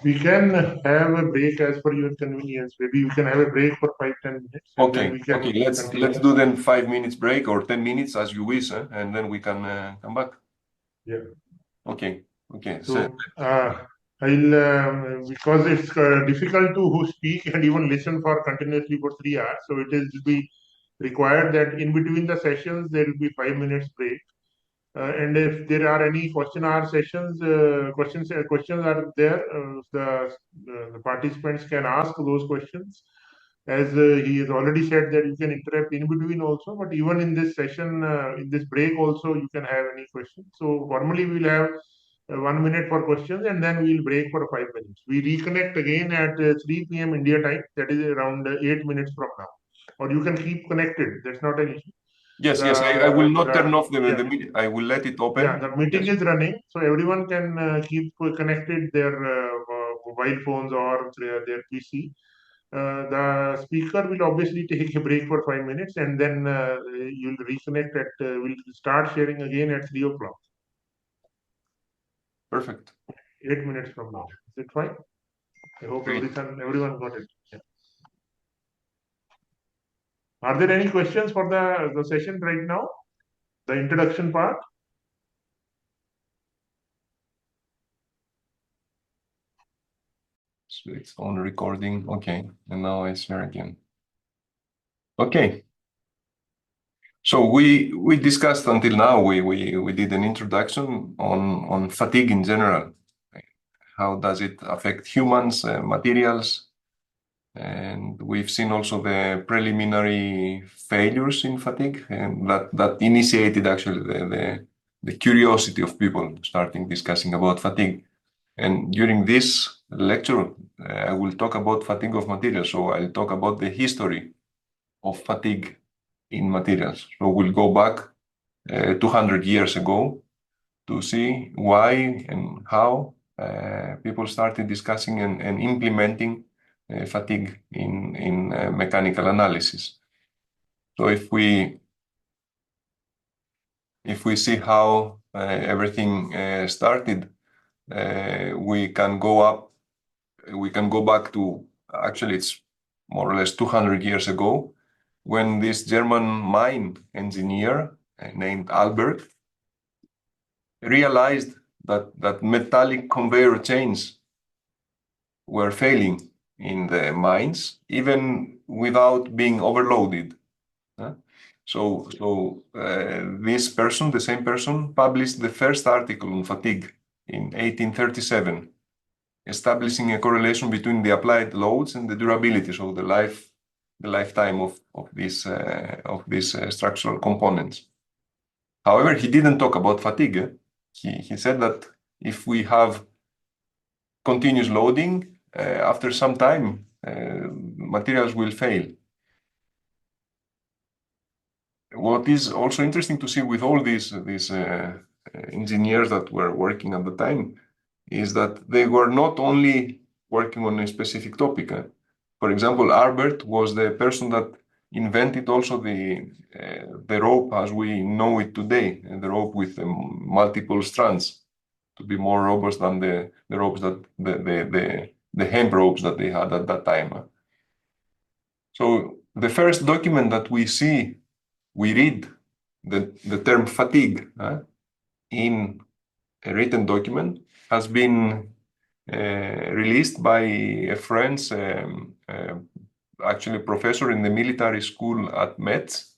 We can have a break as per your convenience. Maybe we can have a break for 5-10 minutes, and then Okay, we can okay. Let's continue. do then 5 minutes break or 10 minutes as you wish, and then we can come back. Yeah. Okay, okay. So I'll because it's difficult to speak and even listen for continuously for 3 hours. So it is be required that in between the sessions there will be 5 minutes break. And if there are any question hour sessions, questions are there. The participants can ask those questions. As he has already said that you can interrupt in between also, but even in this session, in this break also, you can have any questions. So formally, we'll have 1 minute for questions, and then we'll break for 5 minutes. We reconnect again at 3 p.m. India time. That is around 8 minutes from now. Or you can keep connected. That's not an issue. yes, yes. I will The not turn off yeah. the meeting. I will let it Yeah, open. the meeting Yes. is running, so everyone can keep connected their mobile phones or their PC. The speaker will obviously take a break for 5 minutes, and then you'll reconnect at. We'll start sharing again at 3 o'clock. Perfect. 8 minutes from now. Is it fine? I hope Great. everyone got it. Yeah. Are there any questions for the session right now? The introduction part. So it's on recording. Okay, and now I share again. Okay. So we discussed until now. We did an introduction on fatigue in general. How does it affect humans, materials, and we've seen also the preliminary failures in fatigue, and that initiated actually the curiosity of people starting discussing about fatigue. And during this lecture, I will talk about fatigue of materials. So I'll talk about the history of fatigue in materials. So we'll go back 200 years ago to see why and how people started discussing and implementing fatigue in mechanical analysis. So if we see how everything started, we can go back to, actually it's more or less 200 years ago, when this German mine engineer named Albert realized that metallic conveyor chains were failing in the mines, even without being overloaded. So this person, the same person, published the first article on fatigue in 1837, establishing a correlation between the applied loads and the durability, so the lifetime of these structural components. However, he didn't talk about fatigue. He said that if we have continuous loading, after some time, materials will fail. What is also interesting to see with all these engineers that were working at the time is that they were not only working on a specific topic. For example, Albert was the person that invented also the rope as we know it today, the rope with multiple strands to be more robust than the ropes that the hemp ropes that they had at that time. So the first document that we read the term fatigue in a written document has been released by a French, actually professor in the military school at Metz,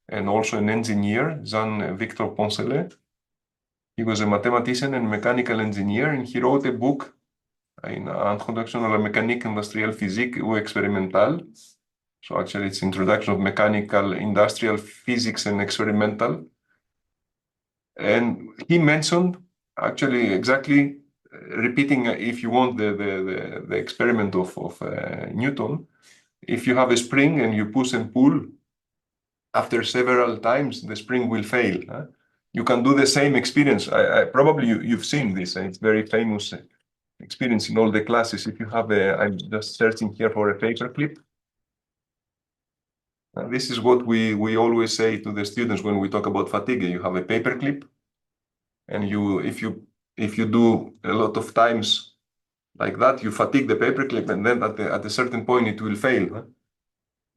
and also an engineer, Jean-Victor Poncelet. He was a mathematician and mechanical engineer, and he wrote a book, in Introduction à la mécanique industrielle physique ou expérimentale. So actually it's Introduction of Mechanical, Industrial Physics and Experimental. And he mentioned, actually exactly repeating, if you want, the experiment of Newton. If you have a spring and you push and pull, after several times, the spring will fail. You can do the same experience. Probably you've seen this, and it's very famous experience in all the classes. If you have I'm just searching here for a paper clip. This is what we always say to the students when we talk about fatigue. You have a paper clip, and if you do a lot of times like that, you fatigue the paperclip, and then at a certain point it will fail. Huh?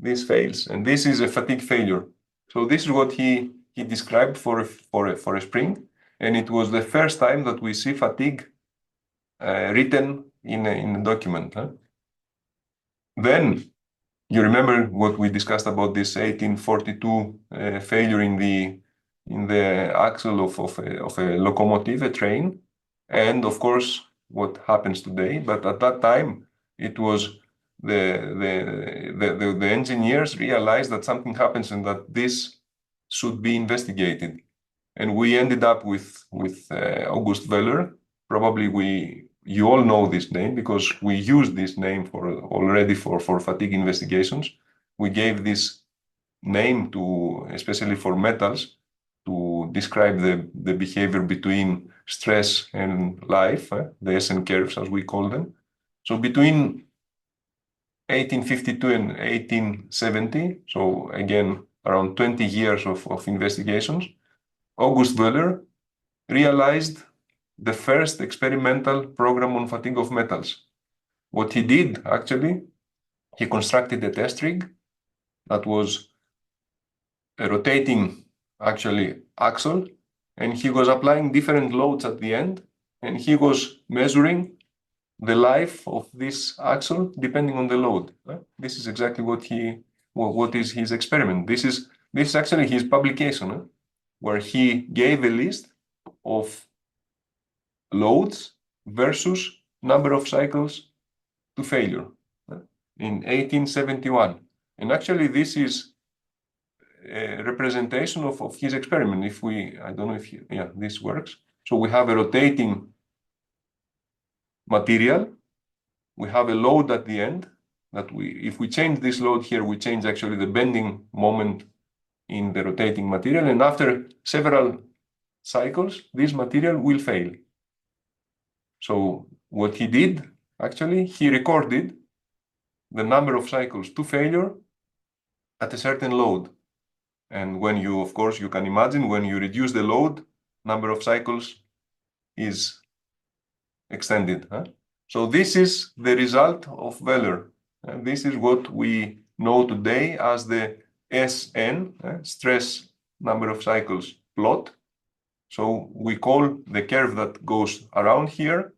This fails, and this is a fatigue failure. So this is what he described for a spring, and it was the first time that we see fatigue written in a document. Huh? Then you remember what we discussed about this 1842 failure in the axle of a locomotive, a train, and of course what happens today. But at that time, it was the engineers realized that something happens and that this should be investigated. And we ended up with August Wöhler. Probably you all know this name because we used this name already for fatigue investigations. We gave this name to, especially for metals, to describe the behavior between stress and life, the SN curves as we call them. So between 1852 and 1870, so again around 20 years of investigations, August Wöhler realized the first experimental program on fatigue of metals. What he did, actually, he constructed a test rig that was a rotating, actually, axle, and he was applying different loads at the end, and he was measuring the life of this axle depending on the load. This is exactly what is his experiment. This is actually his publication, where he gave a list of loads versus number of cycles to failure in 1871. And actually, this is a representation of his experiment. I don't know if this works. So we have a rotating material. We have a load at the end that if we change this load here, we change actually the bending moment in the rotating material. And after several cycles, this material will fail. So what he did, actually, he recorded the number of cycles to failure at a certain load. And when you, of course, you can imagine when you reduce the load, number of cycles is extended. So this is the result of Wöhler. And this is what we know today as the SN, stress number of cycles plot. So we call the curve that goes around here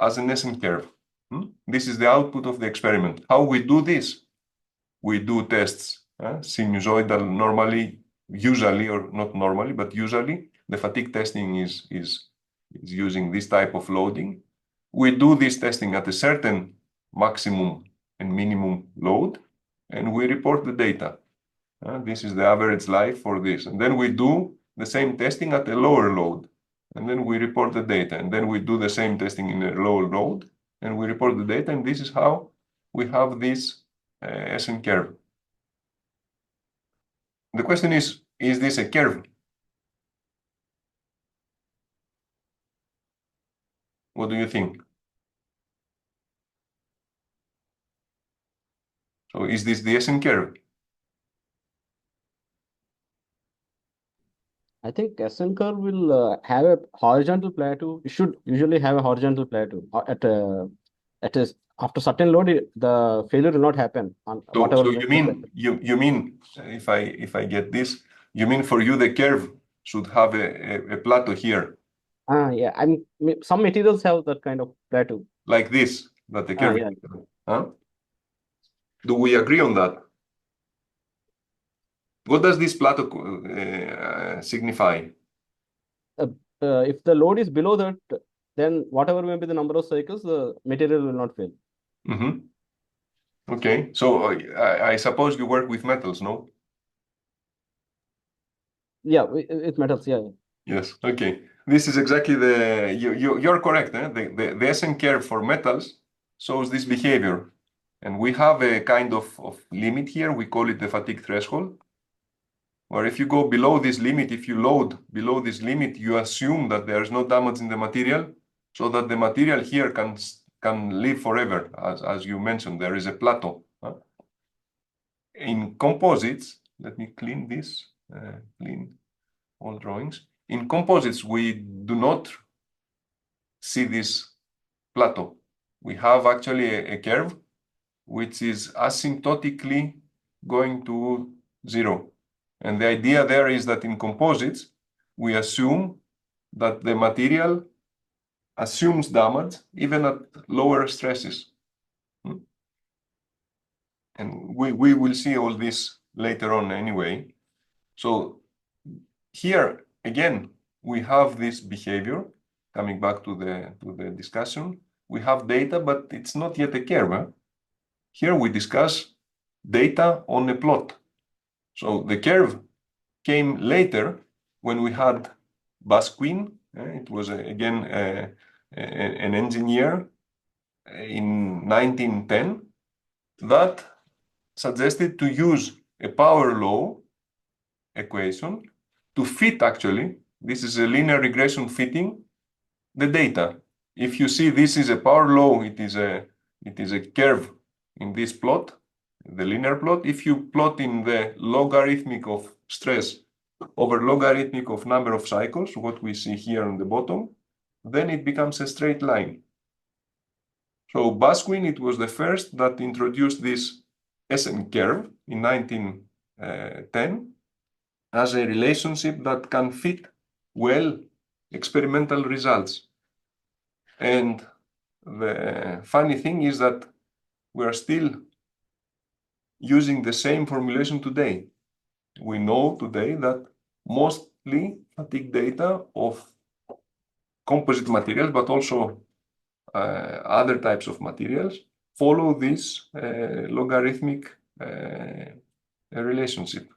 as an SN curve. This is the output of the experiment. How we do this? We do tests, sinusoidal normally, usually, or not normally, but usually, the fatigue testing is using this type of loading. We do this testing at a certain maximum and minimum load, and we report the data. This is the average life for this. And then we do the same testing at a lower load, and then we report the data. And then we do the same testing in a lower load, and we report the data. And this is how we have this SN curve. The question is this a curve? What do you think? So is this the SN curve? I think SN curve will have a horizontal plateau. It should usually have a horizontal plateau after certain load. The failure will not happen on whatever. So you mean if I get this, you mean for you the curve should have a plateau here? Yeah. Some materials have that kind of plateau. Like this, that the curve. Yeah. Huh? Do we agree on that? What does this plateau signify? If the load is below that, then whatever may be the number of cycles, the material will not fail. Okay, so I suppose you work with metals, no? Yeah, with metals, yeah. Yes, okay. This is exactly you're correct. The SN curve for metals shows this behavior. And we have a kind of limit here. We call it the fatigue threshold. Or if you go below this limit, if you load below this limit, you assume that there is no damage in the material, so that the material here can live forever. As you mentioned, there is a plateau. In composites, let me clean this, clean all drawings. In composites, we do not see this plateau. We have actually a curve which is asymptotically going to zero. And the idea there is that in composites, we assume that the material assumes damage even at lower stresses. And we will see all this later on anyway. So here, again, we have this behavior, coming back to the discussion. We have data, but it's not yet a curve. Huh? Here we discuss data on a plot. So the curve came later when we had Basquin. It was, again, an engineer in 1910 that suggested to use a power law equation to fit, actually, this is a linear regression fitting the data. If you see this is a power law, it is a curve in this plot, the linear plot. If you plot in the logarithmic of stress over logarithmic of number of cycles, what we see here on the bottom, then it becomes a straight line. So Basquin, it was the first that introduced this SN curve in 1910 as a relationship that can fit well experimental results. And the funny thing is that we are still using the same formulation today. We know today that mostly fatigue data of composite materials, but also other types of materials, follow this logarithmic relationship.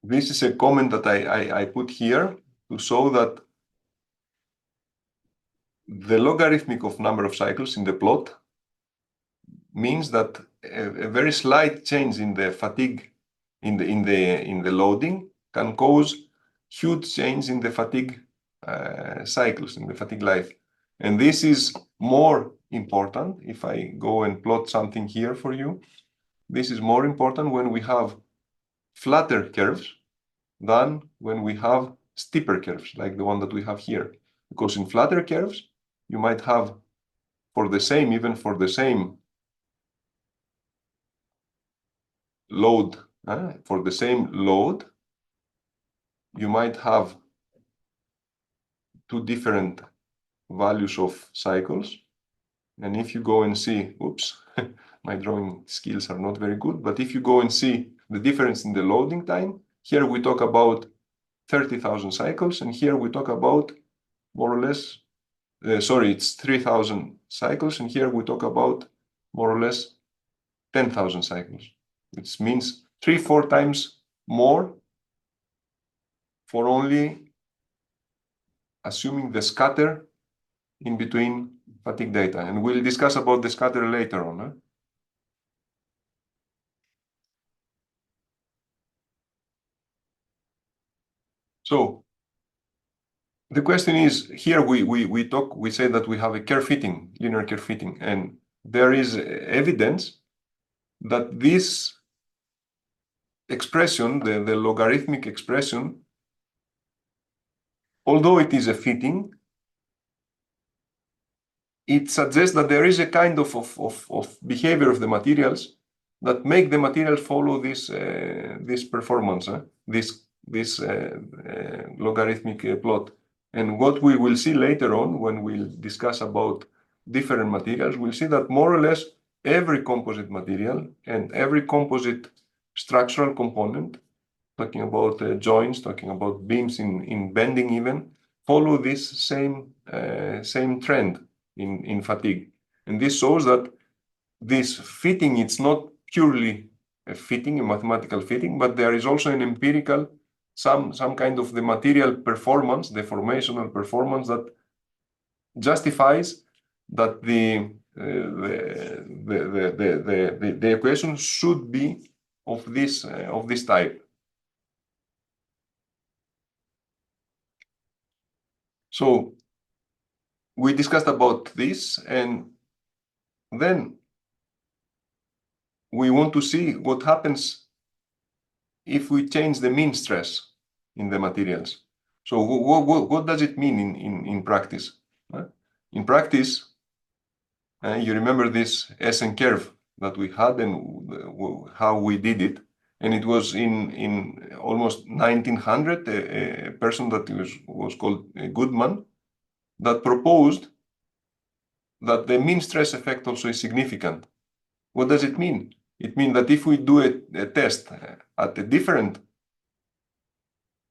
This is a comment that I put here to show that the logarithmic of number of cycles in the plot means that a very slight change in the fatigue in the loading can cause huge change in the fatigue cycles, in the fatigue life. And this is more important. If I go and plot something here for you, this is more important when we have flatter curves than when we have steeper curves, like the one that we have here. Because in flatter curves, you might have, even for the same load, you might have two different values of cycles. And if you go and see, oops, my drawing skills are not very good, but if you go and see the difference in the loading time, here we talk about 30,000 cycles, and here we talk about more or less, it's 3,000 cycles, and here we talk about more or less 10,000 cycles, which means 3-4 times more for only assuming the scatter in between fatigue data. And we'll discuss about the scatter later on. Huh? So the question is, here we say that we have a curve fitting, linear curve fitting, and there is evidence that this expression, the logarithmic expression, although it is a fitting, it suggests that there is a kind of behavior of the materials that make the materials follow this performance, this logarithmic plot. And what we will see later on when we'll discuss about different materials, we'll see that more or less every composite material and every composite structural component, talking about joints, talking about beams in bending even, follow this same trend in fatigue. And this shows that this fitting, it's not purely a fitting, a mathematical fitting, but there is also an empirical, some kind of the material performance, the formational performance that justifies that the equation should be of this type. So we discussed about this, and then we want to see what happens if we change the mean stress in the materials. So what does it mean in practice? In practice, you remember this SN curve that we had and how we did it. And it was in almost 1900, a person that was called Goodman that proposed that the mean stress effect also is significant. What does it mean? It means that if we do a test at a different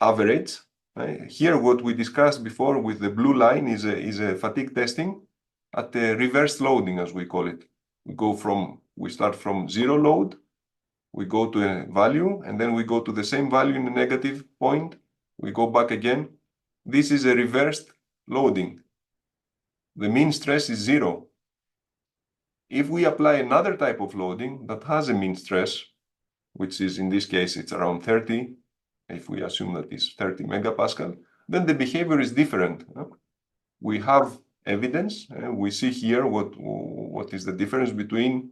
average, here what we discussed before with the blue line is a fatigue testing at the reverse loading, as we call it. We start from zero load, we go to a value, and then we go to the same value in the negative point, we go back again. This is a reversed loading. The mean stress is zero. If we apply another type of loading that has a mean stress, which is in this case, it's around 30, if we assume that it's 30 megapascal, then the behavior is different. We have evidence. We see here what is the difference between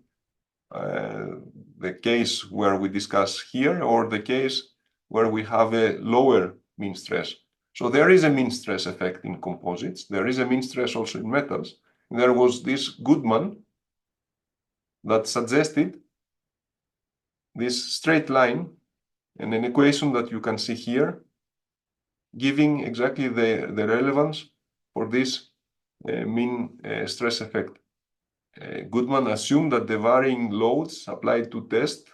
the case where we discuss here or the case where we have a lower mean stress. So there is a mean stress effect in composites. There is a mean stress also in metals. There was this Goodman that suggested this straight line and an equation that you can see here, giving exactly the relevance for this mean stress effect. Goodman assumed that the varying loads applied to test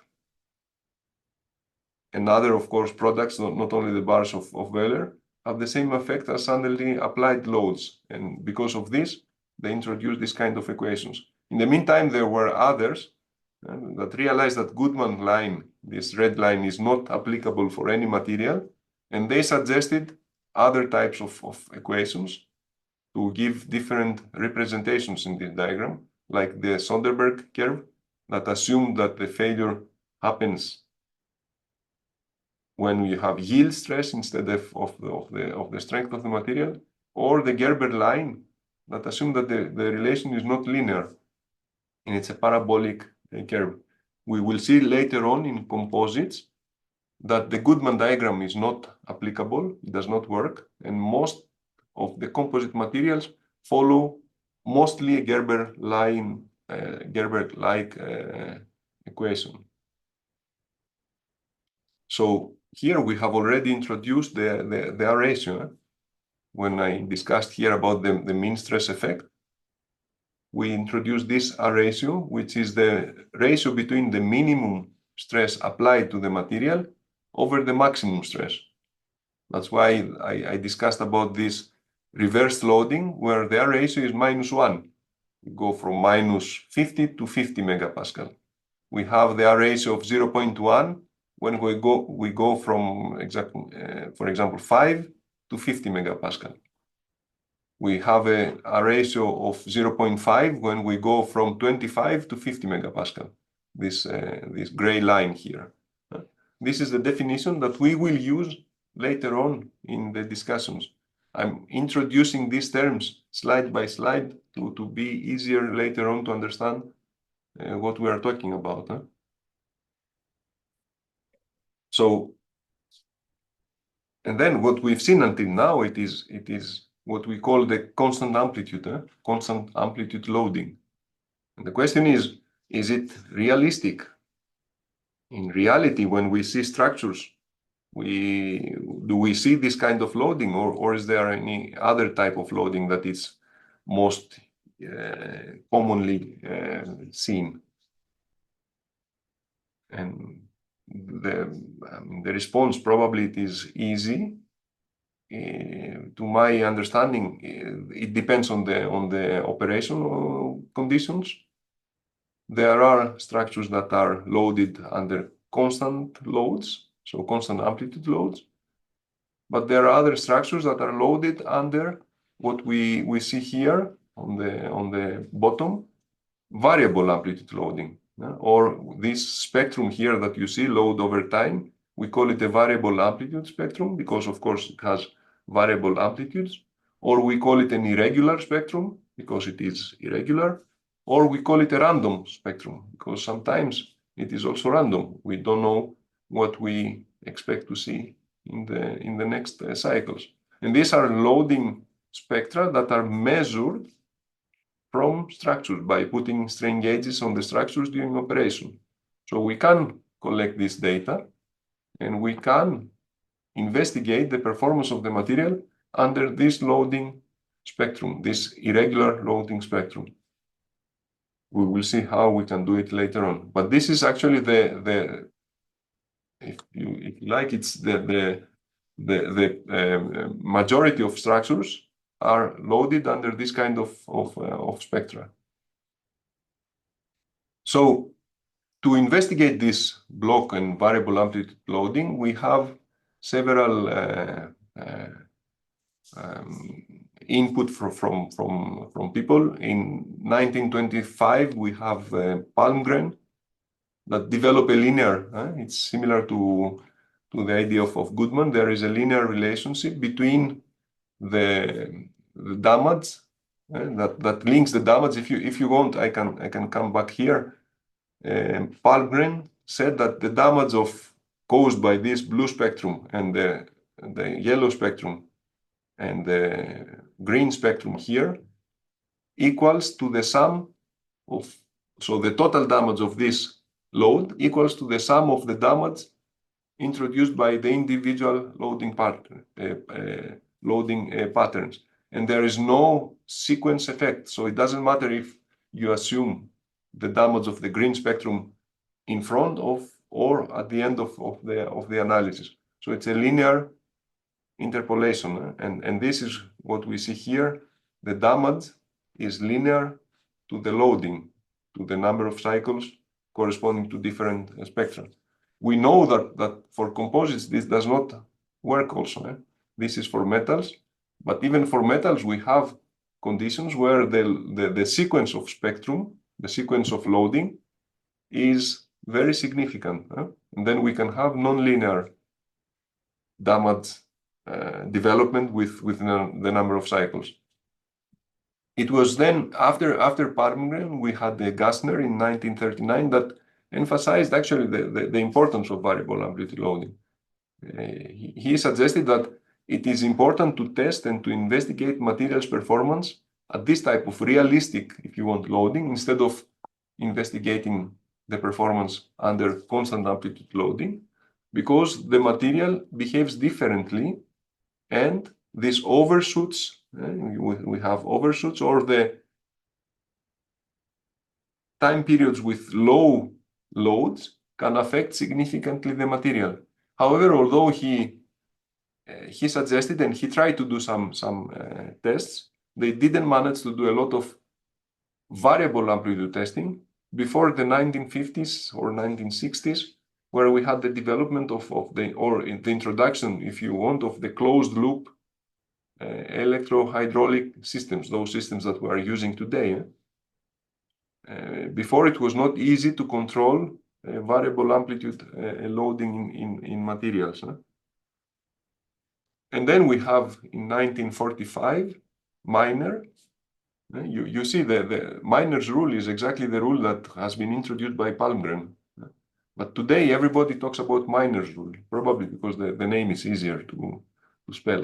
and other, of course, products, not only the bars of Wheeler, have the same effect as suddenly applied loads. And because of this, they introduced this kind of equations. In the meantime, there were others that realized that Goodman line, this red line, is not applicable for any material. And they suggested other types of equations to give different representations in this diagram, like the Sonderberg curve that assumed that the failure happens when we have yield stress instead of the strength of the material, or the Gerber line that assumed that the relation is not linear and it's a parabolic curve. We will see later on in composites that the Goodman diagram is not applicable, it does not work, and most of the composite materials follow mostly a Gerber line, Gerber-like equation. So here we have already introduced the R ratio. When I discussed here about the mean stress effect, we introduced this R ratio, which is the ratio between the minimum stress applied to the material over the maximum stress. That's why I discussed about this reverse loading, where the R ratio is -1. We go from -50 to 50 megapascal. We have the R ratio of 0.1 when we go from for example, 5 to 50 megapascal. We have a ratio of 0.5 when we go from 25 to 50 megapascal, this gray line here. This is the definition that we will use later on in the discussions. I'm introducing these terms slide by slide to be easier later on to understand what we are talking about. So, and then what we've seen until now, it is what we call the constant amplitude loading. And the question is it realistic? In reality, when we see structures, do we see this kind of loading, or is there any other type of loading that is most commonly seen? And the response probably it is easy. To my understanding, it depends on the operational conditions. There are structures that are loaded under constant loads, so constant amplitude loads. But there are other structures that are loaded under what we see here on the bottom, variable amplitude loading. Or this spectrum here that you see, load over time, we call it a variable amplitude spectrum because, of course, it has variable amplitudes. Or we call it an irregular spectrum because it is irregular. Or we call it a random spectrum because sometimes it is also random. We don't know what we expect to see in the next cycles. And these are loading spectra that are measured from structures by putting strain gauges on the structures during operation. So we can collect this data and we can investigate the performance of the material under this loading spectrum, this irregular loading spectrum. We will see how we can do it later on. But this is actually if you like, it's the majority of structures are loaded under this kind of spectra. So to investigate this block and variable amplitude loading, we have several input from people. In 1925, we have Palmgren that develop a linear. It's similar to the idea of Goodman. There is a linear relationship between the damage that links the damage. If you want, I can come back here. Palmgren said that the damage caused by this blue spectrum and the yellow spectrum and the green spectrum here equals to the sum of, so the total damage of this load equals to the sum of the damage introduced by the individual loading patterns. And there is no sequence effect. So it doesn't matter if you assume the damage of the green spectrum in front of or at the end of the analysis. So it's a linear interpolation. And this is what we see here. The damage is linear to the loading, to the number of cycles corresponding to different spectra. We know that for composites, this does not work also. This is for metals, but even for metals, we have conditions where the sequence of spectrum, the sequence of loading is very significant. And then we can have nonlinear damage development with the number of cycles. It was then after Palmgren, we had the Gassner in 1939 that emphasized actually the importance of variable amplitude loading. He suggested that it is important to test and to investigate materials performance at this type of realistic, if you want, loading, instead of investigating the performance under constant amplitude loading, because the material behaves differently and these overshoots, we have overshoots, or the time periods with low loads can affect significantly the material. However, although he suggested and he tried to do some tests, they didn't manage to do a lot of variable amplitude testing before the 1950s or 1960s, where we had the development the introduction, if you want, of the closed loop electro-hydraulic systems, those systems that we are using today. Before, it was not easy to control variable amplitude loading in materials. And then we have in 1945 Miner. You see the Miner's rule is exactly the rule that has been introduced by Palmgren. But today everybody talks about Miner's rule, probably because the name is easier to spell.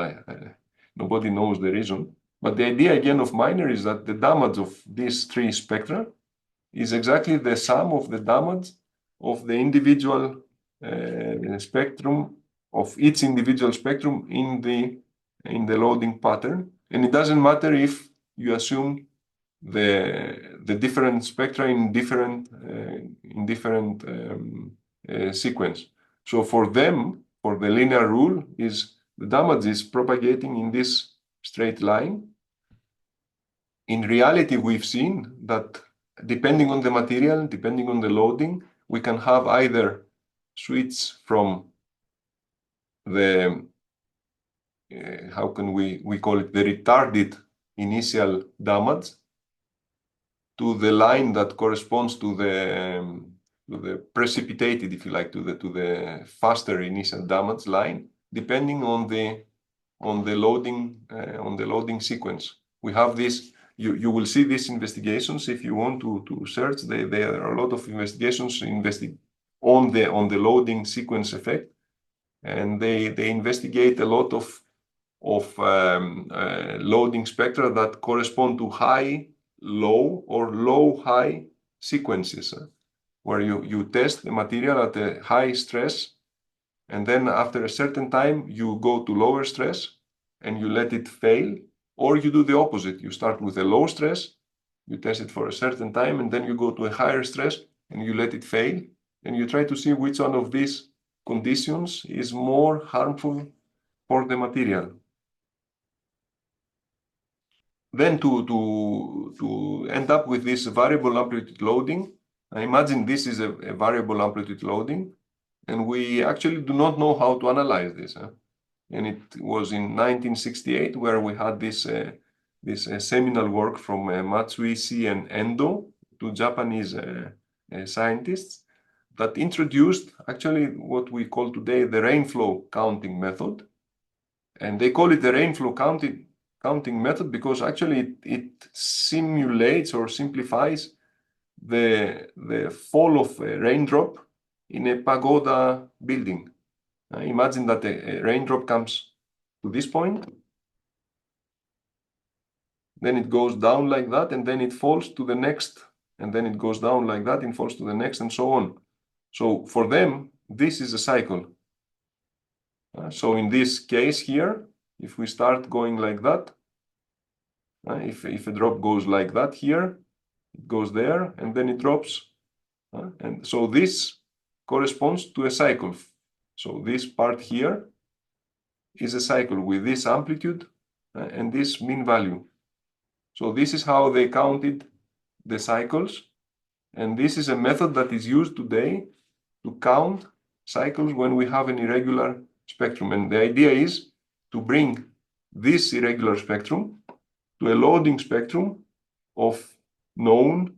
Nobody knows the reason. But the idea again of Miner is that the damage of these three spectra is exactly the sum of the damage of the individual spectrum, of each individual spectrum in the loading pattern. And it doesn't matter if you assume the different spectra in different sequence. So for them, for the linear rule, is the damage is propagating in this straight line. In reality, we've seen that depending on the material, depending on the loading, we can have either switch from the how can we call it, the retarded initial damage to the line that corresponds to the precipitated, if you like, to the faster initial damage line, depending on the loading sequence. We have this. You will see these investigations if you want to search. There are a lot of investigations on the loading sequence effect, and they investigate a lot of loading spectra that correspond to high, low, or low, high sequences, where you test the material at a high stress, and then after a certain time, you go to lower stress and you let it fail, or you do the opposite. You start with a low stress, you test it for a certain time, and then you go to a higher stress and you let it fail, and you try to see which one of these conditions is more harmful for the material. Then to end up with this variable amplitude loading, I imagine this is a variable amplitude loading, and we actually do not know how to analyze this. And it was in 1968 where we had this seminal work from Matsui, Si, and Endo, two Japanese scientists, that introduced actually what we call today the rainflow counting method. And they call it the rainflow counting method because actually it simulates or simplifies the fall of a raindrop in a pagoda building. Imagine that a raindrop comes to this point, then it goes down like that, and then it falls to the next, and then it goes down like that and falls to the next, and so on. So for them, this is a cycle. So in this case here, if we start going like that, if a drop goes like that here, it goes there, and then it drops. And so this corresponds to a cycle. So this part here is a cycle with this amplitude and this mean value. So this is how they counted the cycles. And this is a method that is used today to count cycles when we have an irregular spectrum. And the idea is to bring this irregular spectrum to a loading spectrum of known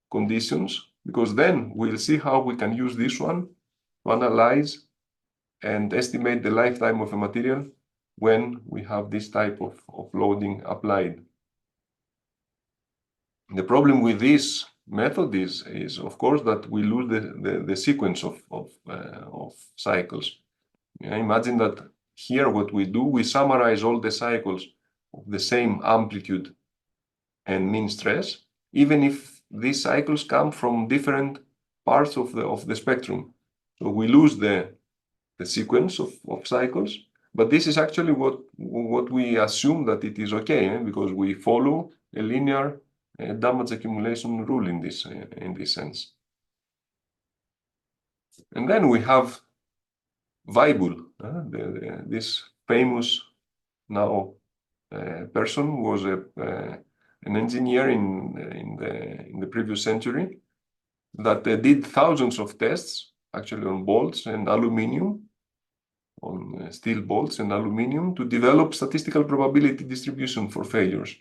conditions, because then we'll see how we can use this one to analyze and estimate the lifetime of a material when we have this type of loading applied. The problem with this method is of course that we lose the sequence of cycles. Imagine that here what we do, we summarize all the cycles of the same amplitude and mean stress, even if these cycles come from different parts of the spectrum. So we lose the sequence of cycles, but this is actually what we assume that it is okay, because we follow a linear damage accumulation rule in this sense. And then we have Weibull, this famous now person was an engineer in the previous century that did thousands of tests actually on bolts and aluminium, on steel bolts and aluminium, to develop statistical probability distribution for failures.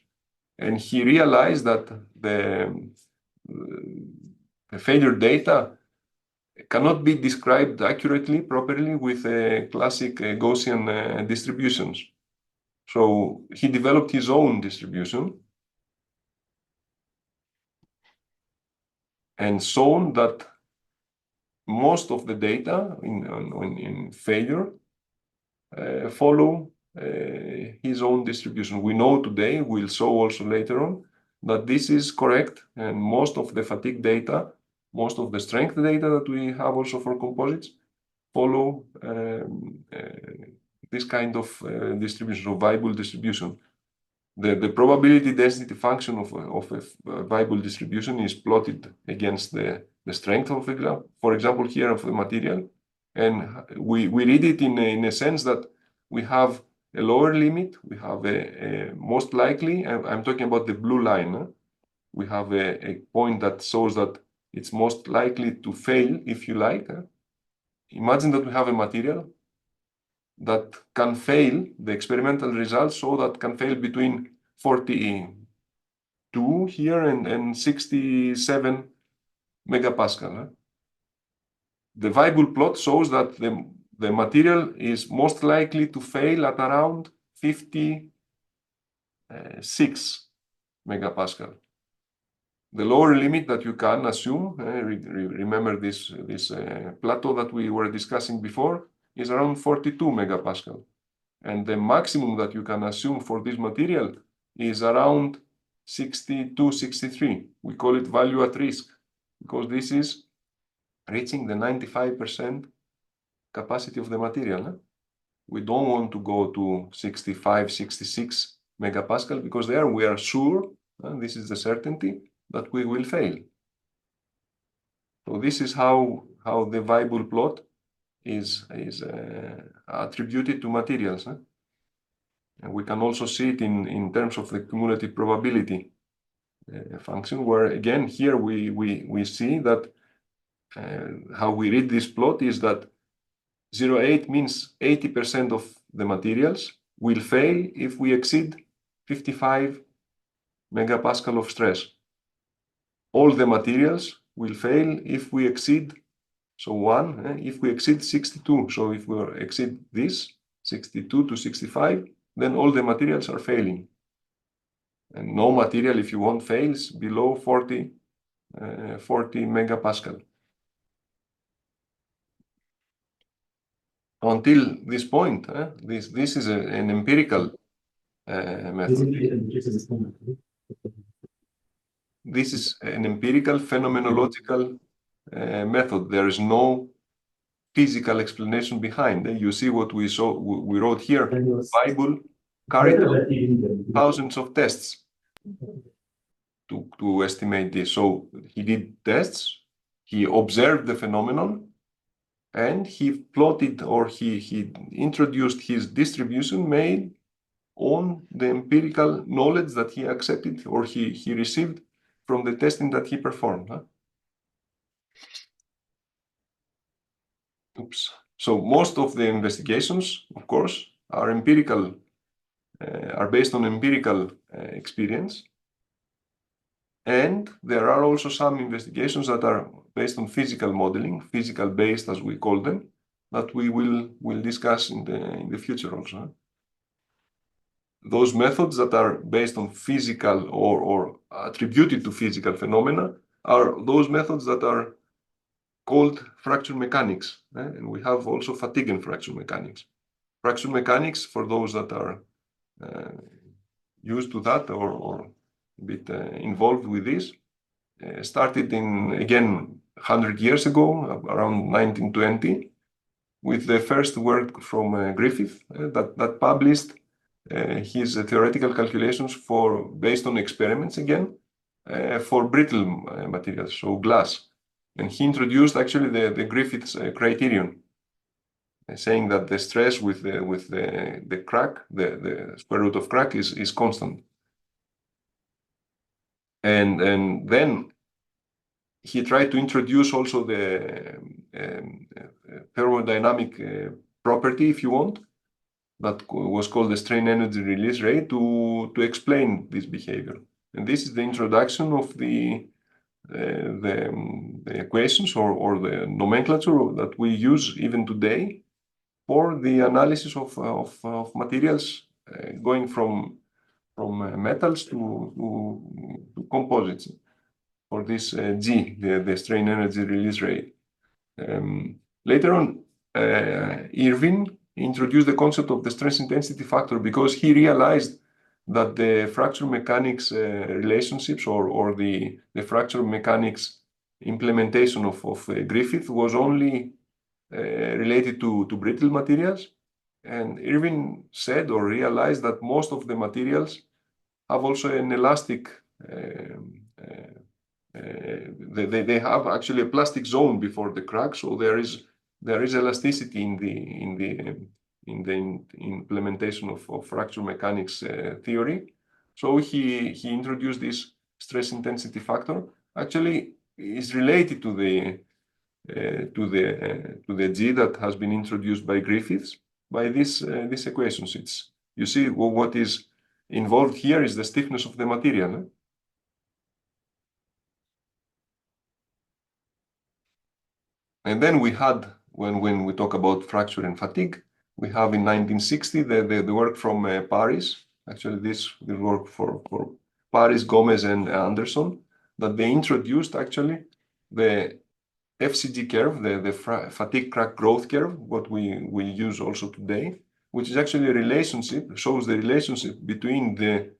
And he realized that the failure data cannot be described accurately, properly with classic Gaussian distributions. So he developed his own distribution and shown that most of the data in failure follow his own distribution. We know today, we'll show also later on, that this is correct, and most of the fatigue data, most of the strength data that we have also for composites follow this kind of distribution, of Weibull distribution. The probability density function of a Weibull distribution is plotted against the strength of, for example, here of the material. And we read it in a sense that we have a lower limit, we have a most likely, I'm talking about the blue line. We have a point that shows that it's most likely to fail, if you like. Imagine that we have a material that can fail, the experimental results show that can fail between 42 here and 67 megapascal. The Weibull plot shows that the material is most likely to fail at around 56 megapascal. The lower limit that you can assume, remember this plateau that we were discussing before, is around 42 megapascal. And the maximum that you can assume for this material is around 62, 63. We call it value at risk, because this is reaching the 95% capacity of the material. We don't want to go to 65, 66 megapascal, because there we are sure, this is the certainty, that we will fail. So this is how the viable plot is attributed to materials. And we can also see it in terms of the cumulative probability function, where again here we see that how we read this plot is that 0.8 means 80% of the materials will fail if we exceed 55 megapascal of stress. All the materials will fail if we exceed, so if we exceed 62. So if we exceed this 62 to 65, then all the materials are failing. And no material, if you want, fails below 40 megapascal. Until this point, this is an empirical method. This is an empirical phenomenological method. There is no physical explanation behind. You see what we wrote here. Bible carried out thousands of tests to estimate this. So he did tests, he observed the phenomenon, and he plotted, or he introduced his distribution made on the empirical knowledge that he accepted or he received from the testing that he performed. Oops. So most of the investigations, of course, are empirical, are based on empirical experience. And there are also some investigations that are based on physical modeling, physical based as we call them, that we will discuss in the future also. Those methods that are based on physical or attributed to physical phenomena are those methods that are called fracture mechanics. And we have also fatigue and fracture mechanics. Fracture mechanics, for those that are used to that or a bit involved with this, started again 100 years ago, around 1920, with the first work from Griffith that published his theoretical calculations based on experiments again for brittle materials, so glass. And he introduced actually the Griffith's criterion, saying that the stress with the crack, the square root of crack is constant. And then he tried to introduce also the thermodynamic property, if you want, that was called the strain energy release rate to explain this behavior. And this is the introduction of the equations or the nomenclature that we use even today for the analysis of materials going from metals to composites, for this G, the strain energy release rate. Later on, Irving introduced the concept of the stress intensity factor because he realized that the fracture mechanics relationships or the fracture mechanics implementation of Griffith was only related to brittle materials. And Irving said or realized that most of the materials have also an elastic, they have actually a plastic zone before the crack, so there is elasticity in the implementation of fracture mechanics theory. So he introduced this stress intensity factor. Actually, is related to the G that has been introduced by Griffiths by these equations. You see what is involved here is the stiffness of the material. And then we had, when we talk about fracture and fatigue, we have in 1960 the work from Paris. Actually, this work for Paris, Gomez, and Anderson, that they introduced actually the FCG curve, the fatigue crack growth curve, what we use also today, which is actually a relationship, shows the relationship between the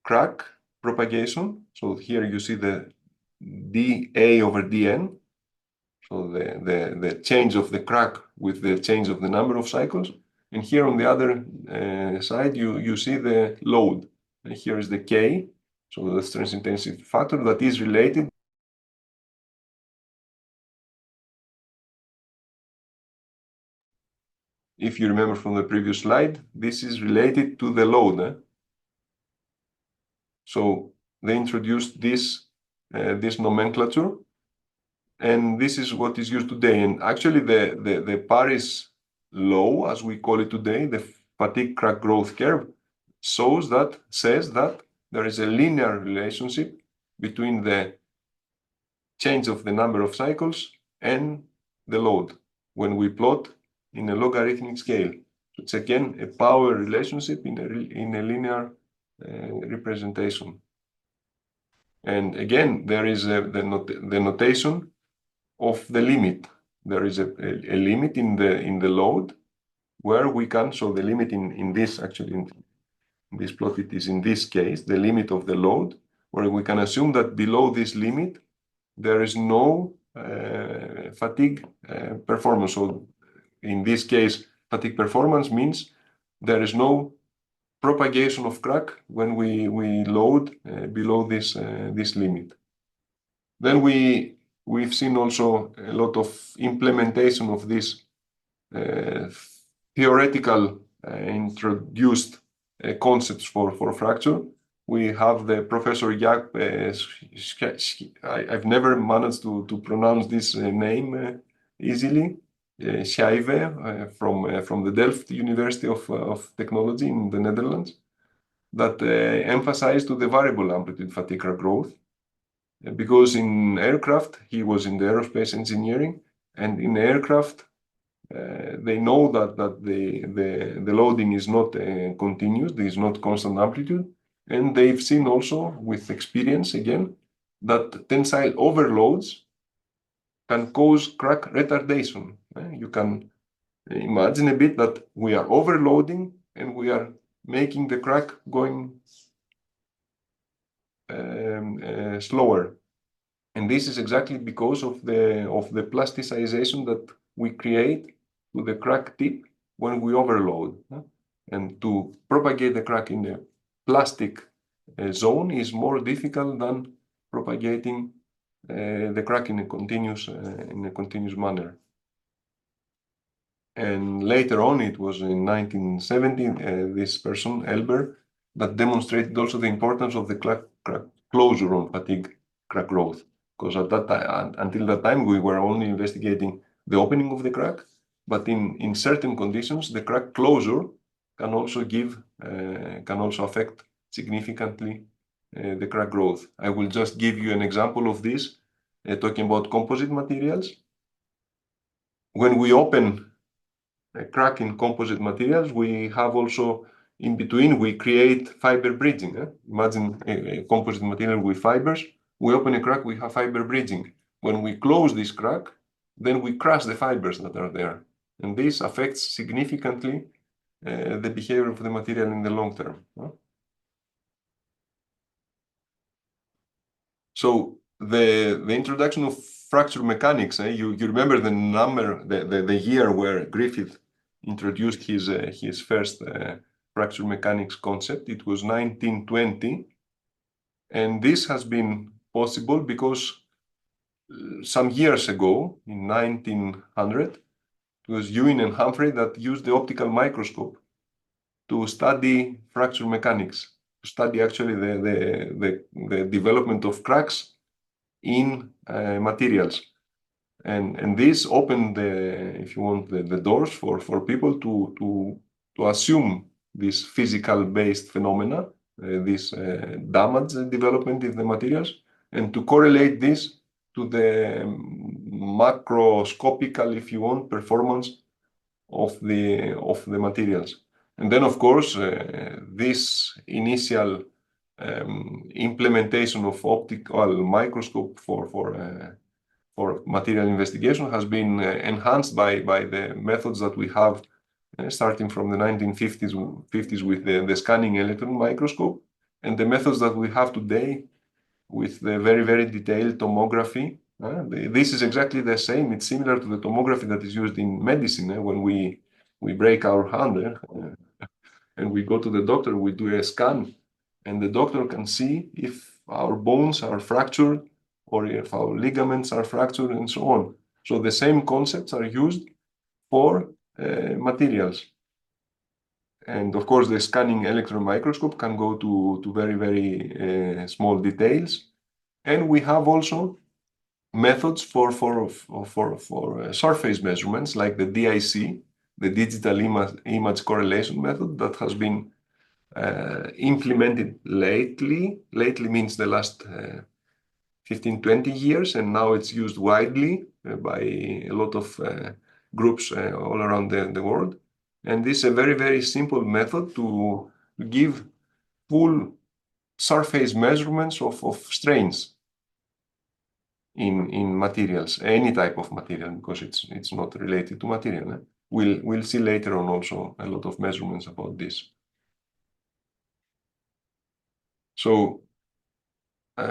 crack propagation. So here you see the dA over dN, so the change of the crack with the change of the number of cycles. And here on the other side, you see the load. And here is the K, so the stress intensity factor that is related. If you remember from the previous slide, this is related to the load. So they introduced this nomenclature, and this is what is used today. And actually, the Paris law, as we call it today, the fatigue crack growth curve, says that there is a linear relationship between the change of the number of cycles and the load when we plot in a logarithmic scale. So it's again a power relationship in a linear representation. And again, there is the notation of the limit. There is a limit in the load where we can, so the limit in this, actually in this plot, it is in this case, the limit of the load, where we can assume that below this limit, there is no fatigue performance. So in this case, fatigue performance means there is no propagation of crack when we load below this limit. Then we've seen also a lot of implementation of this theoretical introduced concepts for fracture. We have the Professor Jaak, I've never managed to pronounce this name easily, Schijve, from the Delft University of Technology in the Netherlands, that emphasized to the variable amplitude fatigue crack growth. Because in aircraft, he was in the aerospace engineering, and in aircraft, they know that the loading is not continuous, there is not constant amplitude, and they've seen also with experience again that tensile overloads can cause crack retardation. You can imagine a bit that we are overloading and we are making the crack going slower. And this is exactly because of the plasticization that we create to the crack tip when we overload. And to propagate the crack in a plastic zone is more difficult than propagating the crack in a continuous manner. And later on, it was in 1970, this person, Elber, that demonstrated also the importance of the crack closure on fatigue crack growth. Because at that time, until that time, we were only investigating the opening of the crack, but in certain conditions, the crack closure can also affect significantly the crack growth. I will just give you an example of this, talking about composite materials. When we open a crack in composite materials, we have also in between, we create fiber bridging. Imagine a composite material with fibers. We open a crack, we have fiber bridging. When we close this crack, then we crush the fibers that are there. And this affects significantly the behavior of the material in the long term. So the introduction of fracture mechanics, you remember the number, the year where Griffith introduced his first fracture mechanics concept. It was 1920. And this has been possible because some years ago, in 1900, it was Ewing and Humphrey that used the optical microscope to study fracture mechanics, to study actually the development of cracks in materials. And this opened if you want, the doors for people to assume this physical-based phenomena, this damage development in the materials, and to correlate this to the macroscopical, if you want, performance of the materials. And then, of course, this initial implementation of optical microscope for for material investigation has been enhanced by the methods that we have starting from the 1950s with the scanning electron microscope, and the methods that we have today with the very, very detailed tomography. This is exactly the same. It's similar to the tomography that is used in medicine when we break our hand and we go to the doctor, we do a scan, and the doctor can see if our bones are fractured or if our ligaments are fractured and so on. So the same concepts are used for materials. And of course, the scanning electron microscope can go to very, very small details. And we have also methods for surface measurements like the DIC, the digital image correlation method that has been implemented lately. Lately means the last 15, 20 years, and now it's used widely by a lot of groups all around the world. And this is a very, very simple method to give full surface measurements of strains in materials, any type of material, because it's not related to material. We'll see later on also a lot of measurements about this. So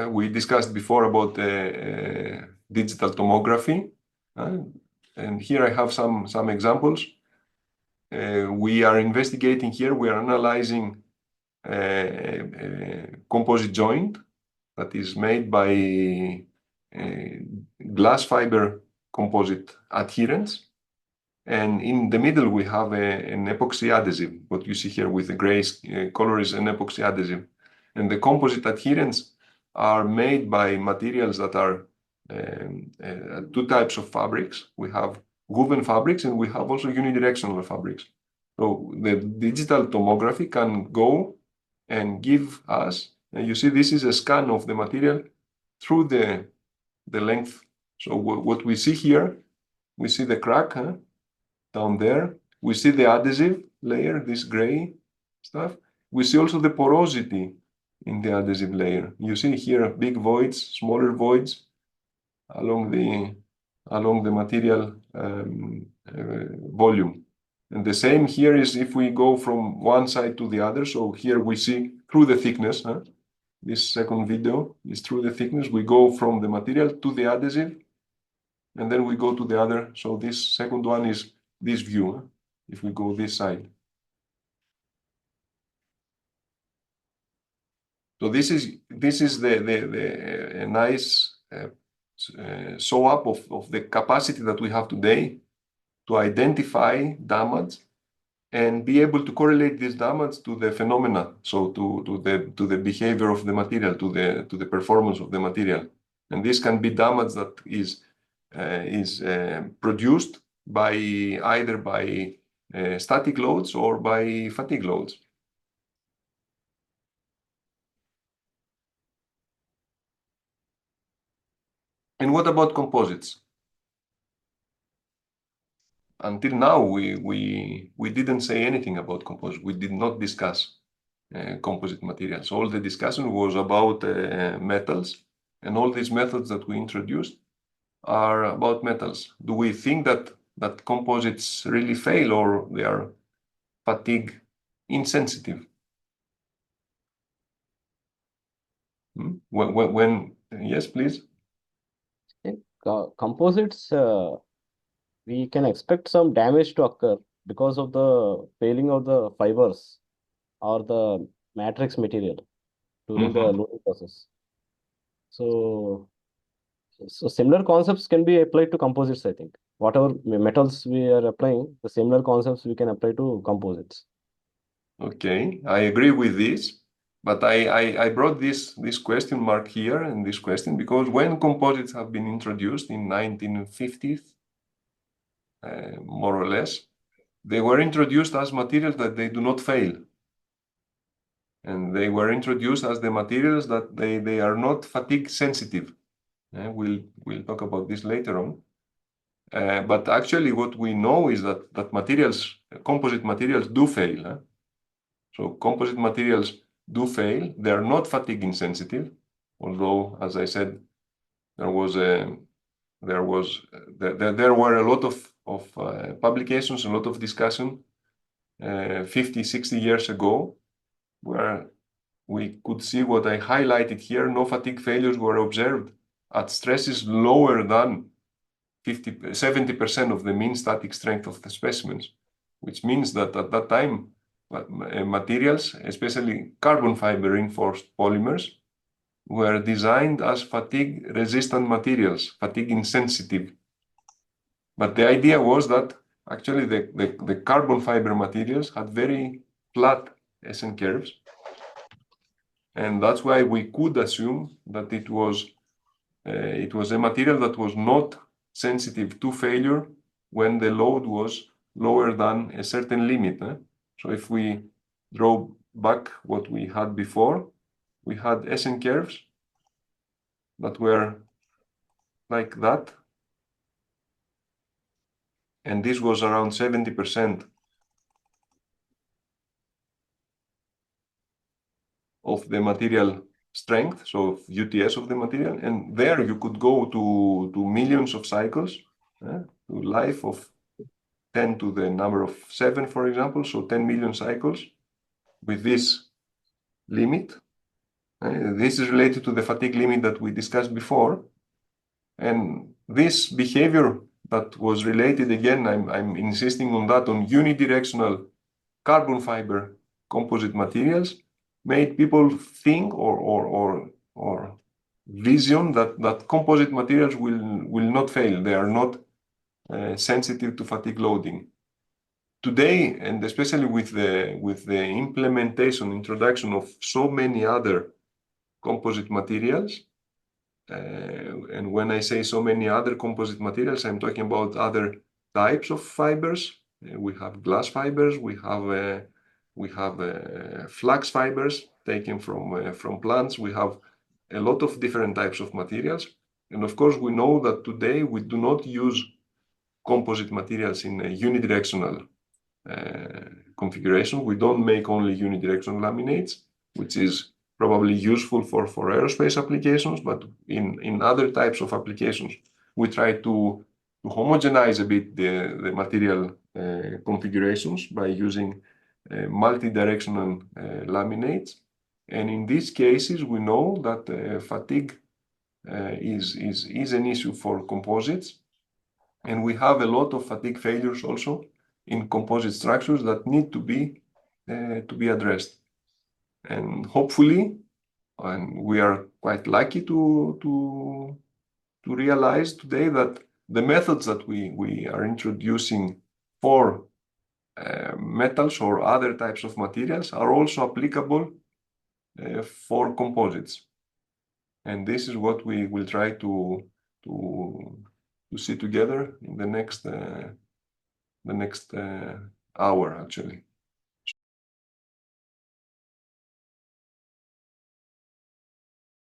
we discussed before about digital tomography, and here I have some examples. We are investigating here, we are analyzing a composite joint that is made by glass fiber composite adherents. And in the middle, we have an epoxy adhesive. What you see here with the gray color is an epoxy adhesive. And the composite adherents are made by materials that are two types of fabrics. We have woven fabrics and we have also unidirectional fabrics. So the digital tomography can go and give us, and you see this is a scan of the material through the length. So what we see here, we see the crack down there. We see the adhesive layer, this gray stuff. We see also the porosity in the adhesive layer. You see here big voids, smaller voids along the material volume. And the same here is if we go from one side to the other. So here we see through the thickness. This second video is through the thickness. We go from the material to the adhesive, and then we go to the other. So this second one is this view, if we go this side. So this is a nice show up of the capacity that we have today to identify damage and be able to correlate this damage to the phenomena, so to the behavior of the material, to the performance of the material. And this can be damage that is produced by either by static loads or by fatigue loads. And what about composites? Until now, we didn't say anything about composites. We did not discuss composite materials. All the discussion was about metals, and all these methods that we introduced are about metals. Do we think that composites really fail, or they are fatigue insensitive? Yes, please. Composites, we can expect some damage to occur because of the failing of the fibers or the matrix material during the loading process. So similar concepts can be applied to composites, I think. Whatever metals we are applying, the similar concepts we can apply to composites. Okay, I agree with this, but I brought this question mark here and this question because when composites have been introduced in 1950s, more or less, they were introduced as materials that they do not fail. And they were introduced as the materials that they are not fatigue sensitive. We'll talk about this later on. But actually what we know is that composite materials do fail. So composite materials do fail. They are not fatigue insensitive, although, as I said, there was a there were a lot of publications, a lot of discussion 50, 60 years ago, where we could see what I highlighted here. No fatigue failures were observed at stresses lower than 70% of the mean static strength of the specimens, which means that at that time, materials, especially carbon fiber reinforced polymers, were designed as fatigue resistant materials, fatigue insensitive. But the idea was that actually the carbon fiber materials had very flat SN curves. And that's why we could assume that it was a material that was not sensitive to failure when the load was lower than a certain limit. So if we draw back what we had before, we had SN curves that were like that. And this was around 70% of the material strength, so UTS of the material. And there you could go to millions of cycles, to life of 10 to the number of 7, for example, so 10 million cycles with this limit. This is related to the fatigue limit that we discussed before. And this behavior that was related, again, I'm insisting on that, on unidirectional carbon fiber composite materials, made people think or vision that composite materials will not fail. They are not sensitive to fatigue loading. Today, and especially with the introduction of so many other composite materials, and when I say so many other composite materials, I'm talking about other types of fibers. We have glass fibers, we have flax fibers taken from plants. We have a lot of different types of materials. And of course, we know that today we do not use composite materials in a unidirectional configuration. We don't make only unidirectional laminates, which is probably useful for aerospace applications, but in other types of applications, we try to homogenize a bit the material configurations by using multi-directional laminates. And in these cases, we know that fatigue is an issue for composites. And we have a lot of fatigue failures also in composite structures that need to be addressed. And hopefully, and we are quite lucky to realize today that the methods that we are introducing for metals or other types of materials are also applicable for composites. And this is what we will try to see together in the next hour, actually.